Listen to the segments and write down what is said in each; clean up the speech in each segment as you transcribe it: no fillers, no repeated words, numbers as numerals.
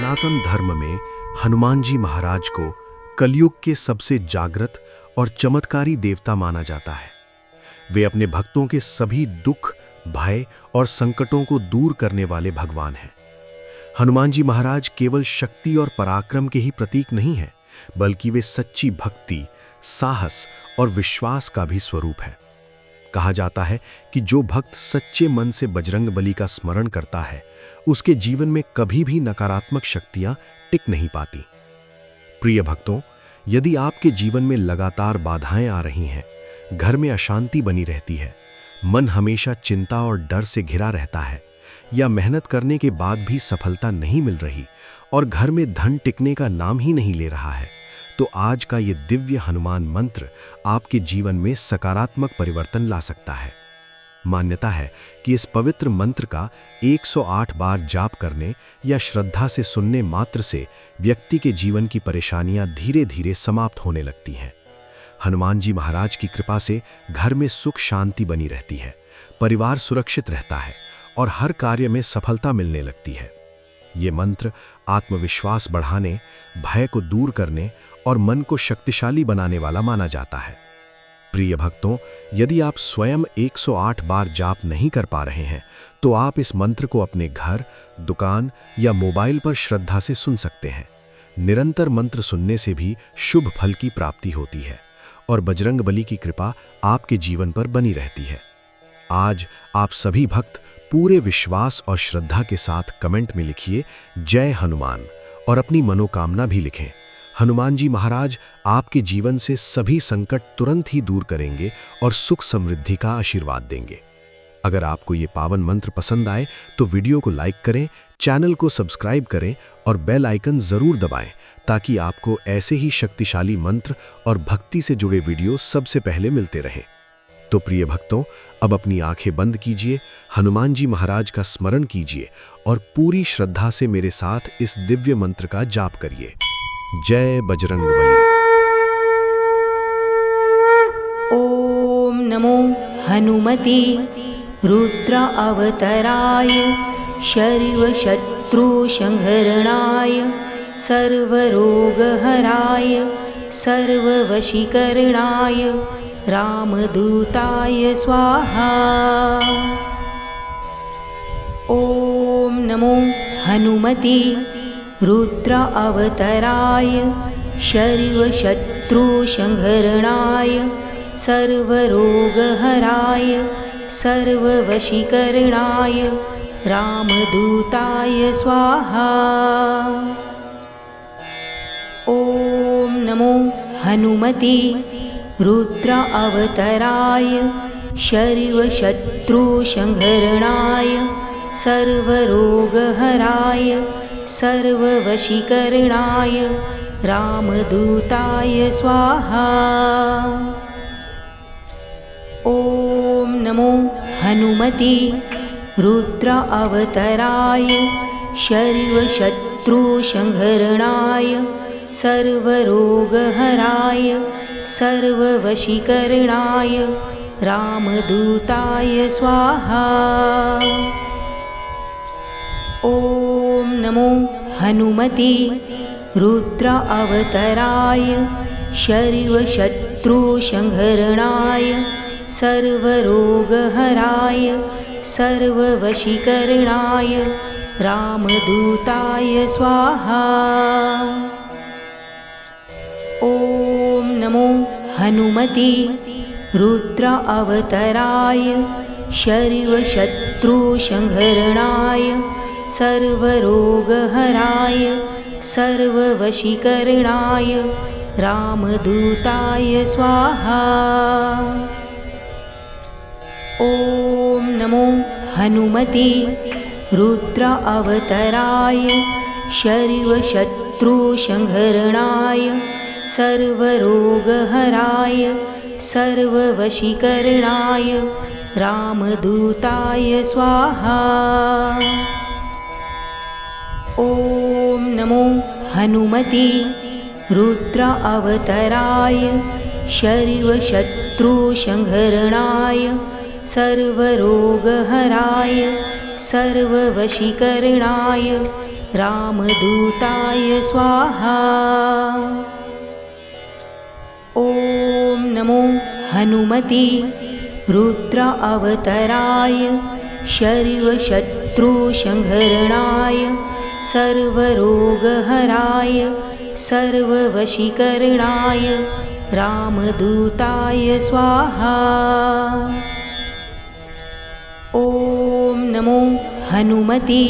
सनातन धर्म में हनुमान जी महाराज को कलयुग के सबसे जागृत और चमत्कारी देवता माना जाता है। वे अपने भक्तों के सभी दुख, भय और संकटों को दूर करने वाले भगवान हैं। हनुमान जी महाराज केवल शक्ति और पराक्रम के ही प्रतीक नहीं हैं, बल्कि वे सच्ची भक्ति, साहस और विश्वास का भी स्वरूप हैं। कहा जाता है कि जो भक्त सच्चे मन से बजरंगबली का स्मरण करता है, उसके जीवन में कभी भी नकारात्मक शक्तियां टिक नहीं पाती। प्रिय भक्तों, यदि आपके जीवन में लगातार बाधाएं आ रही हैं, घर में अशांति बनी रहती है, मन हमेशा चिंता और डर से घिरा रहता है, या मेहनत करने के बाद भी सफलता नहीं मिल रही और घर में धन टिकने का नाम ही नहीं ले रहा है, तो आज का ये दिव्य हनुमान मंत्र आपके जीवन में सकारात्मक परिवर्तन ला सकता है। मान्यता है कि इस पवित्र मंत्र का 108 बार जाप करने या श्रद्धा से सुनने मात्र से व्यक्ति के जीवन की परेशानियां धीरे धीरे समाप्त होने लगती हैं। हनुमान जी महाराज की कृपा से घर में सुख शांति बनी रहती है, परिवार सुरक्षित रहता है और हर कार्य में सफलता मिलने लगती है। ये मंत्र आत्मविश्वास बढ़ाने, भय को दूर करने और मन को शक्तिशाली बनाने वाला माना जाता है। प्रिय भक्तों, यदि आप स्वयं 108 बार जाप नहीं कर पा रहे हैं, तो आप इस मंत्र को अपने घर, दुकान या मोबाइल पर श्रद्धा से सुन सकते हैं। निरंतर मंत्र सुनने से भी शुभ फल की प्राप्ति होती है और बजरंगबली की कृपा आपके जीवन पर बनी रहती है। आज आप सभी भक्त पूरे विश्वास और श्रद्धा के साथ कमेंट में लिखिए जय हनुमान और अपनी मनोकामना भी लिखें। हनुमान जी महाराज आपके जीवन से सभी संकट तुरंत ही दूर करेंगे और सुख समृद्धि का आशीर्वाद देंगे। अगर आपको ये पावन मंत्र पसंद आए तो वीडियो को लाइक करें, चैनल को सब्सक्राइब करें और बेल आइकन जरूर दबाएं, ताकि आपको ऐसे ही शक्तिशाली मंत्र और भक्ति से जुड़े वीडियो सबसे पहले मिलते रहें। तो प्रिय भक्तों, अब अपनी आंखें बंद कीजिए, हनुमान जी महाराज का स्मरण कीजिए और पूरी श्रद्धा से मेरे साथ इस दिव्य मंत्र का जाप करिए। जय बजरंगबली। ओम नमो हनुमते रुद्र अवतराय शर्व शत्रु संहरणाय सर्वरोगहराय सर्ववशीकरणाय रामदूताय स्वाहा। ओम नमो हनुमते रुद्र अवतराय शर्व शत्रु संहरणाय सर्वरोगहराय सर्ववशीकरणाय रामदूताय स्वाहा। ओम नमो हनुमते रुद्र अवतराय शर्व शत्रु संहरणाय सर्वरोगहराय सर्ववशीकरणाय रामदूताय स्वाहा। ओम नमो हनुमते रुद्र अवतराय शर्व शत्रु संहरणाय सर्वरोगहराय सर्ववशीकरणाय रामदूताय स्वाहा। ओम नमो हनुमते रुद्र अवतराय शर्व शत्रु संहरणाय सर्वरोगहराय सर्ववशीकरणाय रामदूताय स्वाहा। ओम नमो हनुमते रुद्र अवतराय शर्व शत्रु संहरणाय सर्वरोगहराय सर्ववशीकरणाय रामदूताय स्वाहा। ओम नमो हनुमते रुद्र अवतराय शर्व शत्रु संहरणाय सर्वरोगहराय सर्ववशीकरणाय रामदूताय स्वाहा। ओम नमो हनुमते रुद्र अवतराय शर्व शत्रु संहरणाय सर्वरोगहराय सर्ववशीकरणाय रामदूताय स्वाहा। ॐ नमो हनुमते रुद्र अवतराय शर्वशत्रुसंहरणाय सर्वरोगहराय सर्ववशीकरणाय रामदूताय स्वाहा। ॐ नमो हनुमते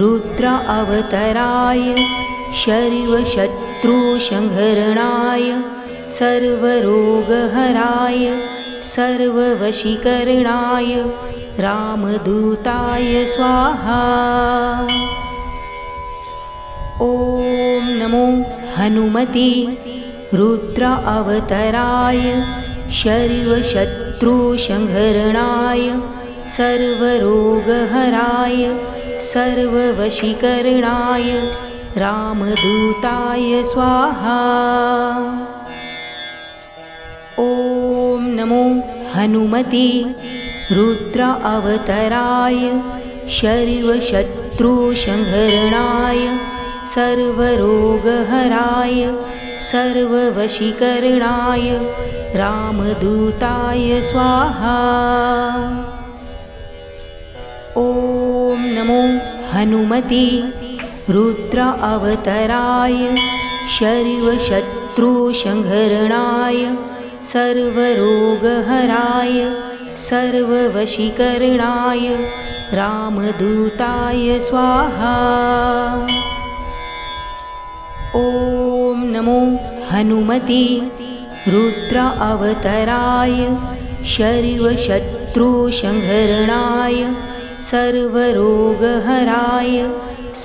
रुद्र अवतराय शर्वशत्रुसंहरणाय सर्वरोगहराय सर्ववशीकरणाय रामदूताय स्वाहा। ॐ नमो हनुमते रुद्र अवतराय शर्वशत्रुसंहरणाय सर्वरोगहराय सर्ववशीकरणाय रामदूताय स्वाहा। ॐ नमो हनुमते रुद्र अवतराय शर्वशत्रुसंहरणाय सर्वरोगहराय सर्ववशीकरणाय रामदूताय स्वाहा। ॐ नमो हनुमते रुद्र अवतराय शर्वशत्रुसंहरणाय सर्वरोगहराय सर्ववशीकरणाय रामदूताय स्वाहा। ॐ नमो हनुमते रुद्र अवतराय शर्वशत्रुसंहरणाय सर्वरोगहराय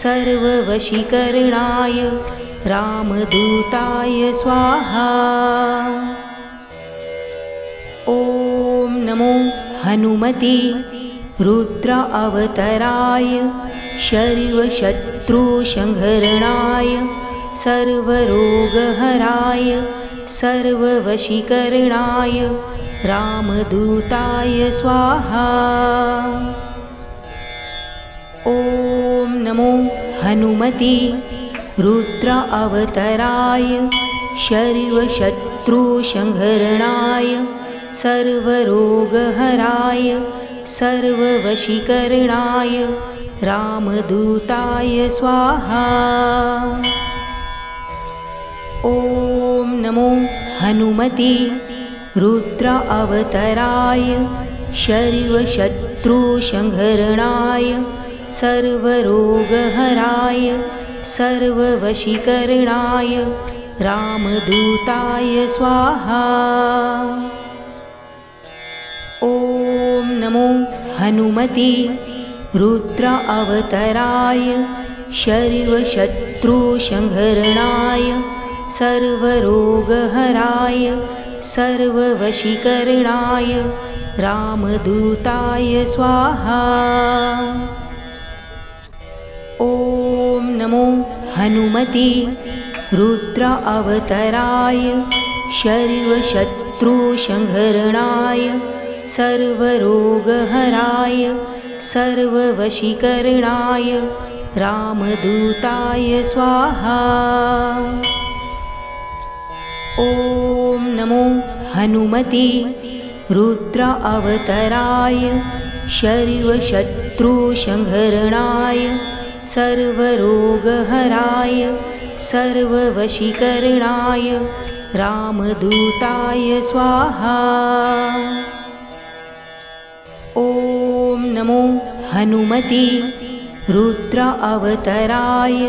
सर्ववशीकरणाय रामदूताय स्वाहा। ॐ नमो हनुमते रुद्र अवतराय शर्वशत्रुसंहरणाय सर्वरोगहराय सर्ववशीकरणाय रामदूताय स्वाहा। ॐ नमो हनुमते रुद्र अवतराय शर्वशत्रुसंहरणाय सर्वरोगहराय सर्ववशीकरणाय रामदूताय स्वाहा। ॐ नमो हनुमते रुद्र अवतराय शर्वशत्रुसंहरणाय सर्वरोगहराय सर्ववशीकरणाय रामदूताय स्वाहा। ॐ नमो हनुमते रुद्र अवतराय शर्वशत्रुसंहरणाय सर्वरोगहराय सर्ववशीकरणाय रामदूताय स्वाहा। ॐ नमो हनुमते रुद्र अवतराय शर्वशत्रुसंहरणाय सर्वरोगहराय सर्ववशीकरणाय रामदूताय स्वाहा। ॐ नमो हनुमते रुद्र अवतराय शर्वशत्रुसंहरणाय सर्वरोगहराय सर्ववशीकरणाय रामदूताय स्वाहा। ॐ नमो हनुमते रुद्र अवतराय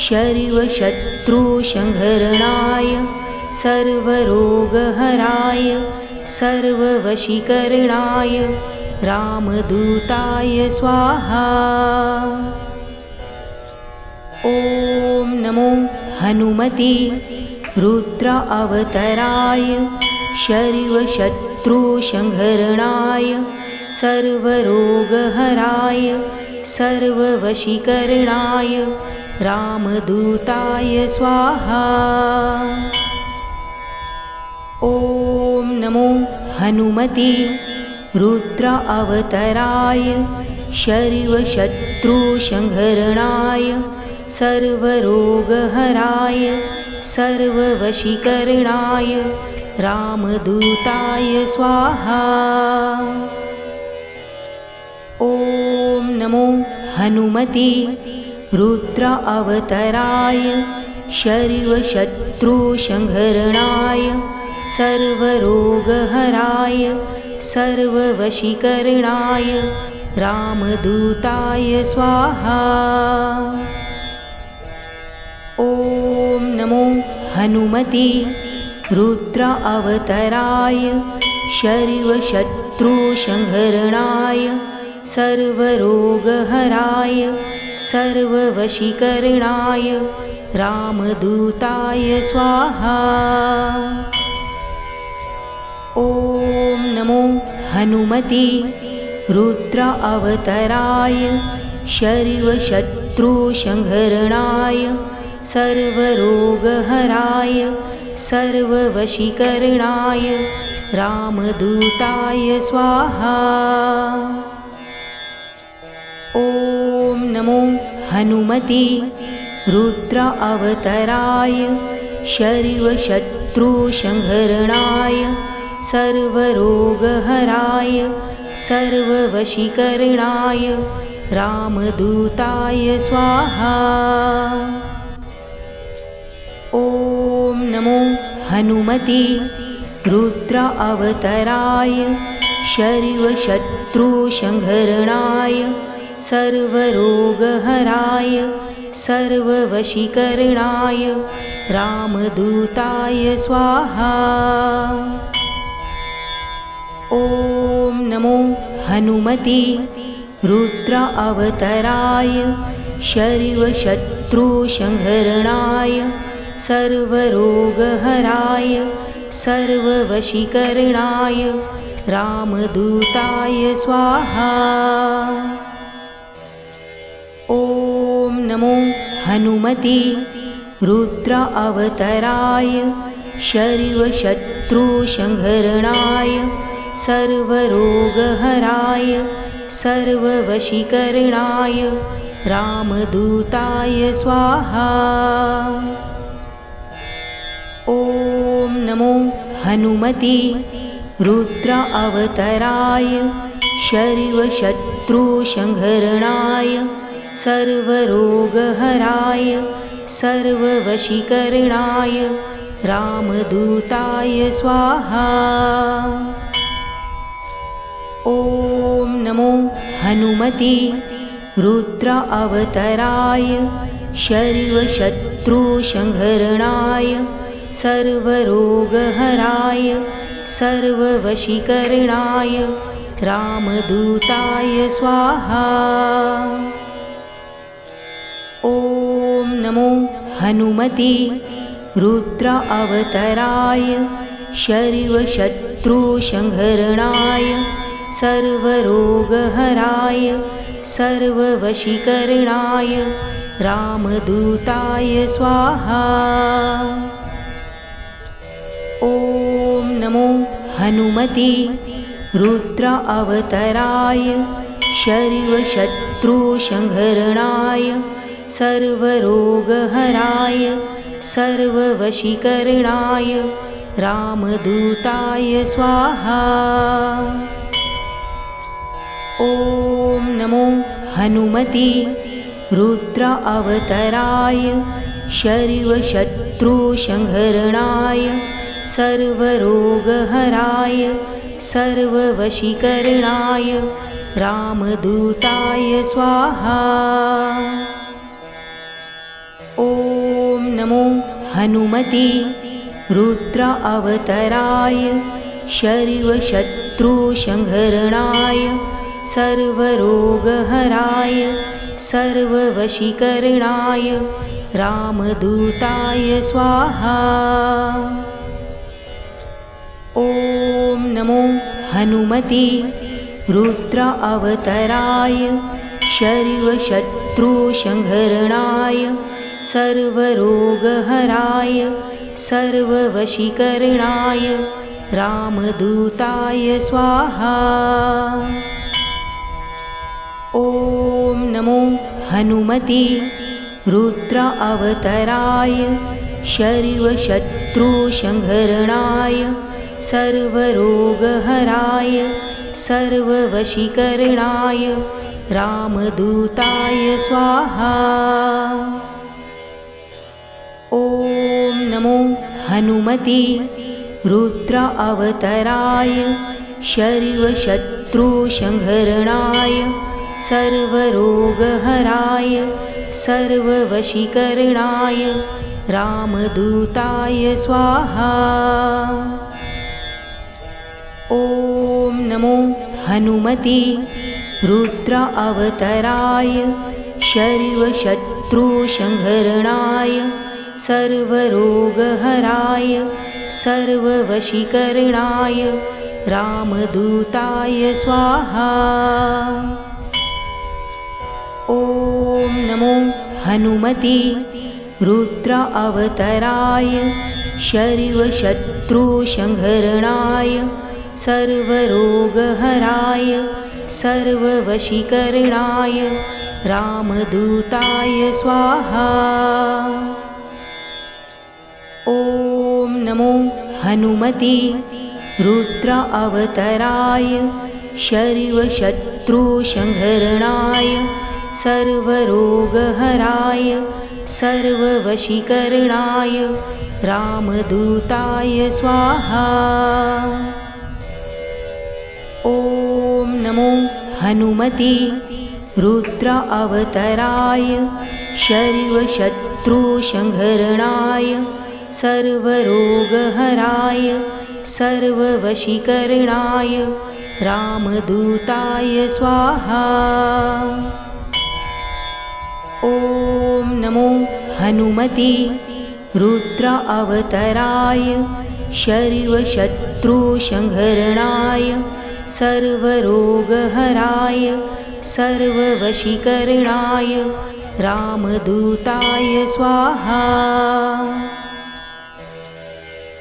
शर्वशत्रुसंहरणाय सर्वरोगहराय सर्ववशीकरणाय रामदूताय स्वाहा। ॐ नमो हनुमते रुद्र अवतराय शर्वशत्रुसंहरणाय सर्वरोगहराय सर्ववशीकरणाय रामदूताय स्वाहा। ॐ नमो हनुमते रुद्र अवतराय शर्वशत्रुसंहरणाय सर्वरोगहराय सर्ववशीकरणाय रामदूताय स्वाहा। ॐ नमो हनुमते रुद्र अवतराय शर्वशत्रुसंहरणाय सर्वरोगहराय सर्ववशीकरणाय रामदूताय स्वाहा। ॐ नमो हनुमते रुद्र अवतराय शर्वशत्रुसंहरणाय सर्वरोगहराय सर्ववशीकरणाय रामदूताय स्वाहा। ॐ नमो हनुमते रुद्र अवतराय शर्वशत्रुसंहरणाय सर्वरोगहराय सर्ववशीकरणाय रामदूताय स्वाहा। ॐ नमो हनुमते रुद्र अवतराय शर्वशत्रुसंहरणाय सर्वरोगहराय सर्ववशीकरणाय रामदूताय स्वाहा। ॐ नमो हनुमते रुद्र अवतराय शर्वशत्रुसंहरणाय सर्वरोगहराय सर्ववशीकरणाय रामदूताय स्वाहा। ॐ नमो हनुमते रुद्र अवतराय शर्वशत्रुसंहरणाय सर्वरोगहराय सर्ववशीकरणाय रामदूताय स्वाहा। ॐ नमो हनुमते रुद्र अवतराय शर्वशत्रुसंहरणाय सर्वरोगहराय सर्ववशीकरणाय रामदूताय स्वाहा। ॐ नमो हनुमते रुद्र अवतराय शर्वशत्रुसंहरणाय सर्वरोगहराय सर्ववशीकरणाय रामदूताय स्वाहा। ॐ नमो हनुमते रुद्र अवतराय शर्वशत्रुसंहरणाय सर्वरोगहराय सर्ववशीकरणाय रामदूताय स्वाहा। ॐ नमो हनुमते रुद्र अवतराय शर्वशत्रुसंहरणाय सर्वरोगहराय सर्ववशीकरणाय रामदूताय स्वाहा। ॐ नमो हनुमते रुद्र अवतराय शर्वशत्रुसंहरणाय सर्वरोगहराय सर्ववशीकरणाय रामदूताय स्वाहा। ॐ नमो हनुमते रुद्र अवतराय शर्वशत्रुसंहरणाय सर्वरोगहराय सर्ववशीकरणाय रामदूताय स्वाहा। ॐ नमो हनुमते रुद्र अवतराय शर्वशत्रुसंहरणाय सर्वरोगहराय सर्ववशीकरणाय रामदूताय स्वाहा। ॐ नमो हनुमते रुद्र अवतराय शर्वशत्रुसंहरणाय सर्वरोगहराय सर्ववशीकरणाय रामदूताय स्वाहा। ॐ नमो हनुमते रुद्र अवतराय शर्वशत्रुसंहरणाय सर्वरोगहराय सर्ववशीकरणाय रामदूताय स्वाहा। ॐ नमो हनुमते रुद्र अवतराय शर्वशत्रुसंहरणाय सर्वरोगहराय सर्ववशीकरणाय रामदूताय स्वाहा। ॐ नमो हनुमते रुद्र अवतराय शर्वशत्रुसंहरणाय सर्वरोगहराय सर्ववशीकरणाय रामदूताय स्वाहा। ॐ नमो हनुमते रुद्र अवतराय शर्वशत्रुसंहरणाय सर्वरोगहराय सर्ववशीकरणाय रामदूताय स्वाहा। ॐ नमो हनुमते रुद्र अवतराय शर्वशत्रुसंहरणाय सर्वरोगहराय सर्ववशीकरणाय रामदूताय स्वाहा। ॐ नमो हनुमते रुद्र अवतराय शर्वशत्रुसंहरणाय सर्वरोगहराय सर्ववशीकरणाय रामदूताय स्वाहा। ॐ नमो हनुमते रुद्र अवतराय शर्वशत्रुसंहरणाय सर्वरोगहराय सर्ववशीकरणाय रामदूताय स्वाहा।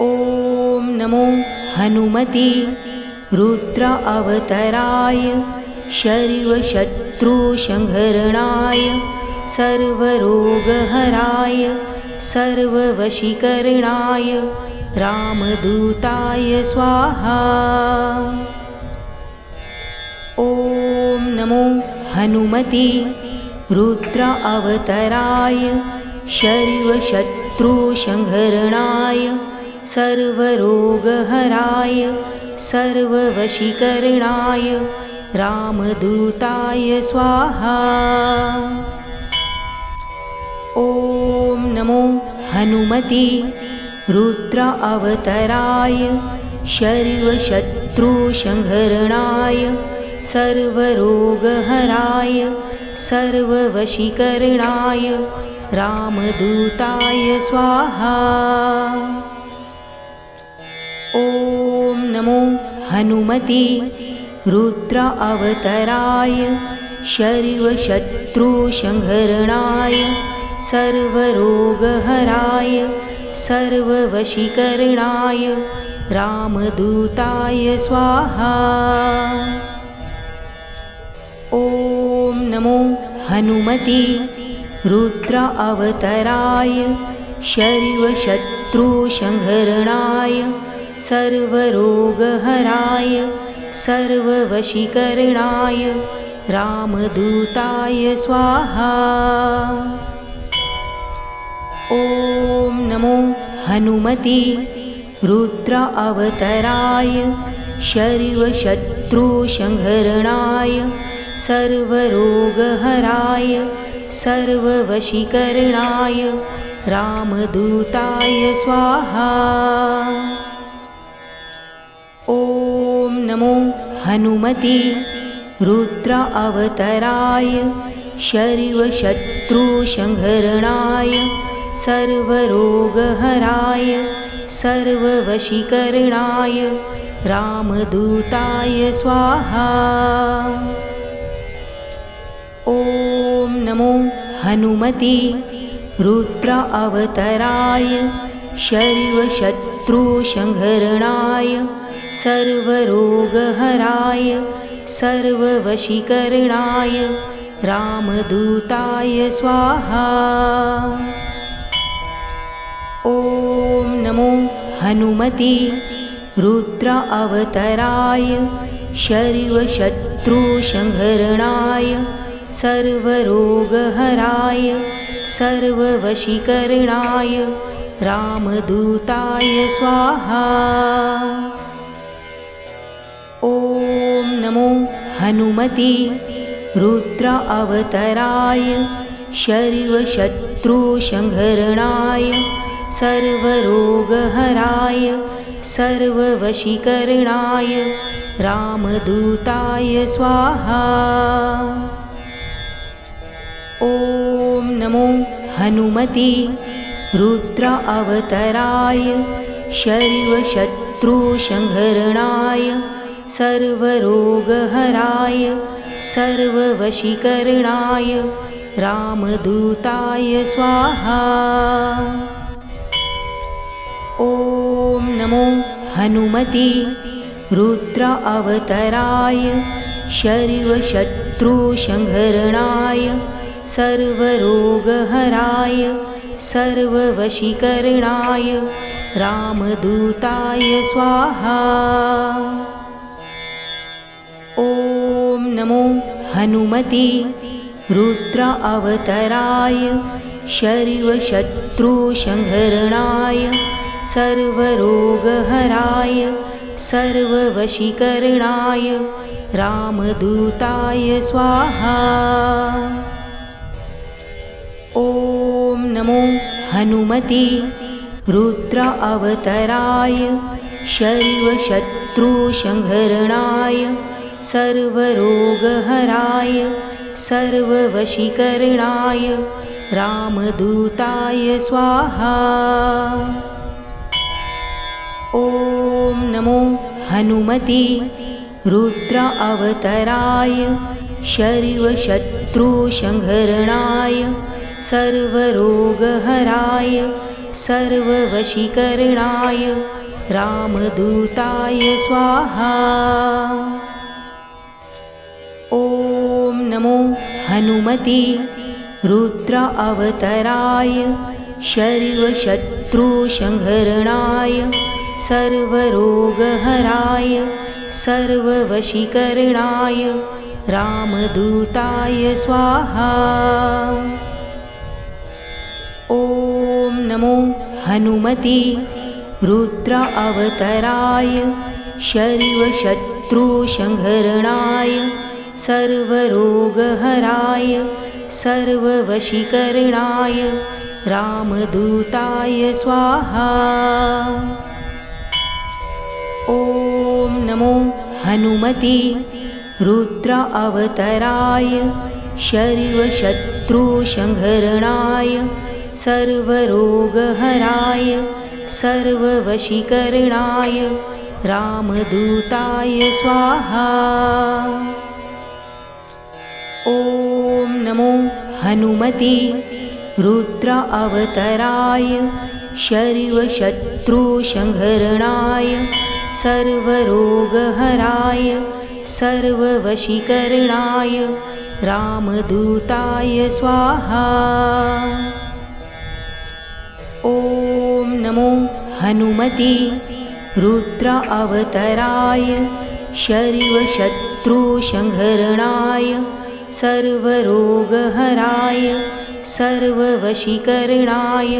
ॐ नमो हनुमते रुद्र अवतराय शर्वशत्रुसंहरणाय सर्वरोगहराय सर्ववशीकरणाय रामदूताय स्वाहा। ॐ नमो हनुमते रुद्र अवतराय शर्वशत्रुसंहरणाय सर्वरोगहराय सर्ववशीकरणाय रामदूताय स्वाहा। ॐ नमो हनुमते रुद्र अवतराय शर्वशत्रुसंहरणाय सर्वरोगहराय सर्ववशीकरणाय रामदूताय स्वाहा। ॐ नमो हनुमते रुद्र अवतराय शर्वशत्रुसंहरणाय सर्वरोगहराय सर्ववशीकरणाय रामदूताय स्वाहा। ॐ नमो हनुमते रुद्र अवतराय शर्वशत्रुसंहरणाय सर्वरोगहराय सर्ववशीकरणाय रामदूताय स्वाहा। ॐ नमो हनुमते रुद्र अवतराय शर्वशत्रुसंहरणाय सर्वरोगहराय सर्ववशीकरणाय रामदूताय स्वाहा। ॐ नमो हनुमते रुद्र अवतराय शर्वशत्रुसंहरणाय सर्वरोगहराय सर्ववशीकरणाय रामदूताय स्वाहा। ॐ नमो हनुमते रुद्र अवतराय शर्वशत्रुसंहरणाय सर्वरोगहराय सर्ववशीकरणाय रामदूताय स्वाहा। ॐ नमो हनुमते रुद्र अवतराय शर्वशत्रुसंहरणाय सर्वरोगहराय सर्ववशीकरणाय रामदूताय स्वाहा। ॐ नमो हनुमते रुद्र अवतराय शर्वशत्रुसंहरणाय सर्वरोगहराय सर्ववशीकरणाय रामदूताय स्वाहा। ॐ नमो हनुमते रुद्र अवतराय शर्वशत्रुसंहरणाय सर्वरोगहराय सर्ववशीकरणाय रामदूताय स्वाहा। ॐ नमो हनुमते रुद्र अवतराय शर्वशत्रुसंहरणाय सर्वरोगहराय सर्ववशीकरणाय रामदूताय स्वाहा। ॐ नमो हनुमते रुद्र अवतराय शर्वशत्रुसंहरणाय सर्वरोगहराय सर्ववशीकरणाय रामदूताय स्वाहा। ॐ नमो हनुमते रुद्र अवतराय शर्वशत्रुसंहरणाय सर्वरोगहराय सर्ववशीकरणाय रामदूताय स्वाहा। ॐ नमो हनुमते रुद्र अवतराय शर्वशत्रुसंहरणाय सर्वरोगहराय सर्ववशीकरणाय रामदूताय स्वाहा। ॐ नमो हनुमते रुद्र अवतराय शर्वशत्रुसंहरणाय सर्वरोगहराय सर्ववशीकरणाय रामदूताय स्वाहा। ॐ नमो हनुमते रुद्र अवतराय शर्वशत्रुसंहरणाय सर्वरोगहराय सर्ववशीकरणाय रामदूताय स्वाहा। ॐ नमो हनुमते रुद्र अवतराय शर्वशत्रुसंहरणाय सर्वरोगहराय सर्ववशीकरणाय रामदूताय स्वाहा। ॐ नमो हनुमते रुद्र अवतराय शर्वशत्रुसंहरणाय सर्वरोगहराय सर्ववशीकरणाय रामदूताय स्वाहा। ॐ नमो हनुमते रुद्र अवतराय शर्वशत्रुसंहरणाय सर्वरोगहराय सर्ववशीकरणाय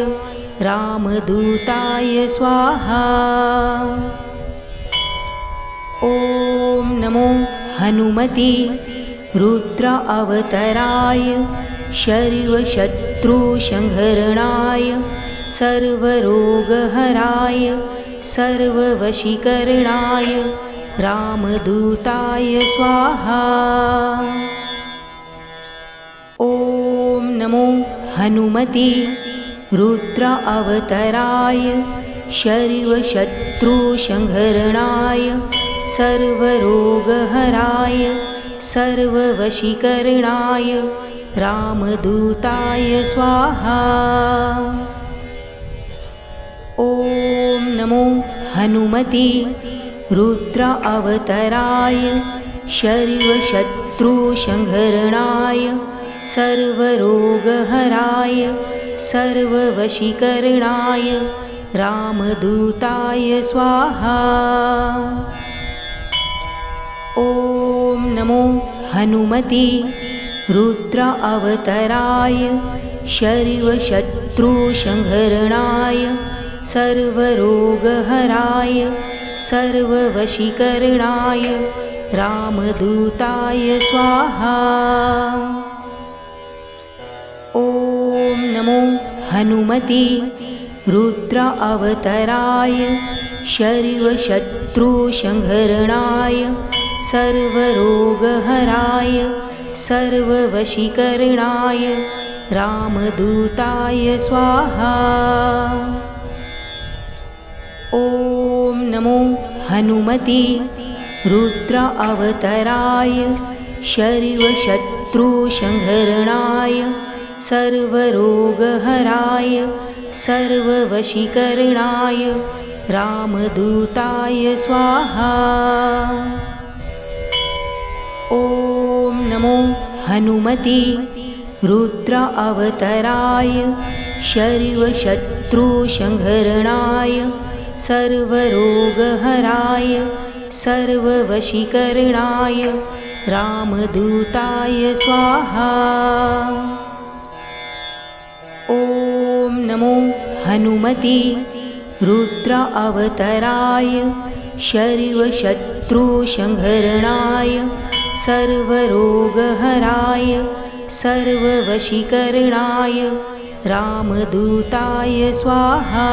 रामदूताय स्वाहा। ॐ नमो हनुमते रुद्र अवतराय शर्वशत्रुसंहरणाय सर्वरोगहराय सर्ववशीकरणाय रामदूताय स्वाहा। ॐ नमो हनुमते रुद्र अवतराय शर्वशत्रुसंहरणाय सर्वरोगहराय सर्ववशीकरणाय रामदूताय स्वाहा। ॐ नमो हनुमते रुद्र अवतराय शर्वशत्रुसंहरणाय सर्वरोगहराय सर्ववशीकरणाय रामदूताय स्वाहा। ॐ नमो हनुमते रुद्र अवतराय शर्वशत्रुसंहरणाय सर्वरोगहराय सर्ववशीकरणाय रामदूताय स्वाहा। ॐ नमो हनुमते रुद्र अवतराय शर्वशत्रुसंहरणाय सर्वरोगहराय सर्ववशीकरणाय रामदूताय स्वाहा। ॐ नमो हनुमते रुद्र अवतराय शर्वशत्रुसंहरणाय सर्वरोगहराय सर्ववशीकरणाय रामदूताय स्वाहा। ॐ नमो हनुमते रुद्र अवतराय शर्वशत्रुसंहरणाय सर्वरोगहराय सर्ववशीकरणाय रामदूताय स्वाहा। ॐ नमो हनुमते रुद्र अवतराय शर्वशत्रुसंहरणाय सर्वरोगहराय सर्ववशीकरणाय रामदूताय स्वाहा।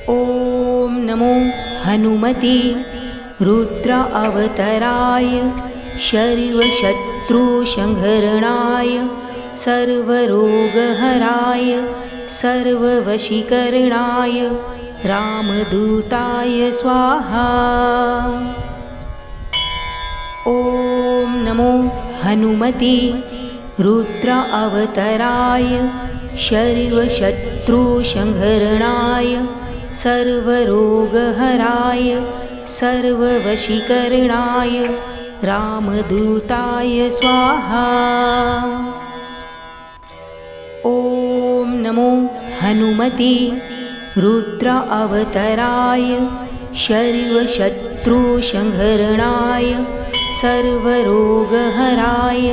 ॐ नमो हनुमते रुद्र अवतराय शर्वशत्रुसंहरणाय सर्वरोगहराय सर्ववशीकरणाय रामदूताय स्वाहा। ॐ नमो हनुमते रुद्र अवतराय शर्वशत्रुसंहरणाय सर्वरोगहराय सर्ववशीकरणाय रामदूताय स्वाहा। ॐ नमो हनुमते रुद्र अवतराय शर्वशत्रुसंहरणाय सर्वरोगहराय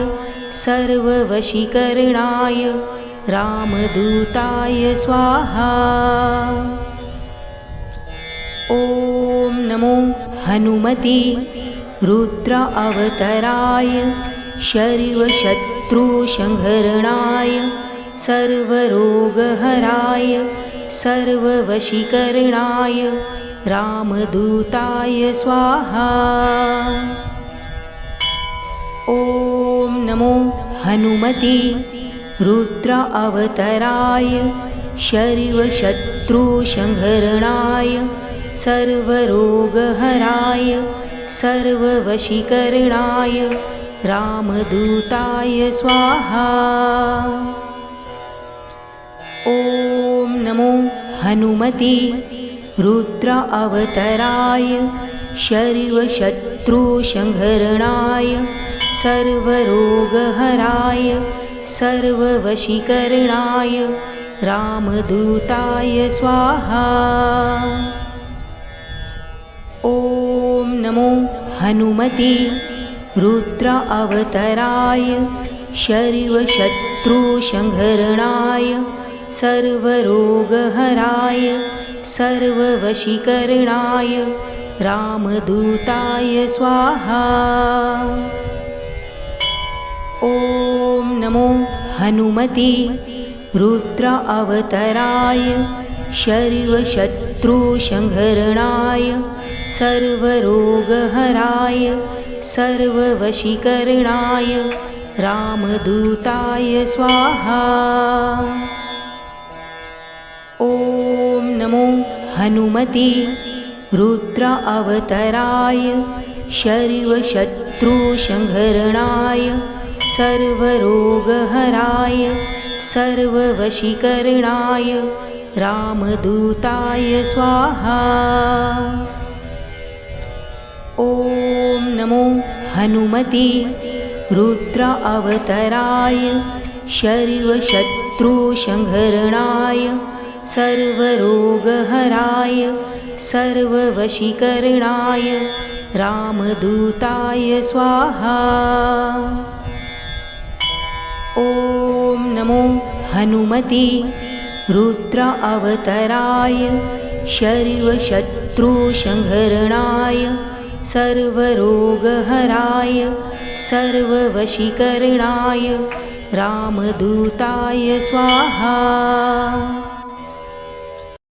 सर्ववशीकरणाय रामदूताय स्वाहा। ॐ नमो हनुमते रुद्र अवतराय शर्वशत्रुसंहरणाय सर्वरोगहराय सर्ववशीकरणाय रामदूताय स्वाहा। ॐ नमो हनुमते रुद्र अवतराय शर्वशत्रुसंहरणाय सर्वरोगहराय सर्ववशीकरणाय रामदूताय स्वाहा। ॐ नमो हनुमते रुद्र अवतराय शर्वशत्रुसंहरणाय सर्वरोगहराय सर्ववशीकरणाय रामदूताय स्वाहा। ॐ नमो हनुमते रुद्र अवतराय शर्वशत्रुसंहरणाय सर्वरोगहराय सर्ववशीकरणाय रामदूताय स्वाहा। ॐ नमो हनुमते रुद्र अवतराय शर्वशत्रुसंहरणाय सर्वरोगहराय सर्ववशीकरणाय रामदूताय स्वाहा। ॐ नमो हनुमते रुद्र अवतराय शर्वशत्रुसंहरणाय सर्वरोगहराय सर्ववशीकरणाय रामदूताय स्वाहा। ॐ नमो हनुमते रुद्र अवतराय सर्वशत्रुसंहरणाय सर्वरोगहराय सर्ववशीकरणाय रामदूताय स्वाहा। ॐ नमो हनुमते रुद्र अवतराय सर्वशत्रुसंहरणाय सर्वरोगहराय सर्ववशीकरणाय रामदूताय स्वाहा।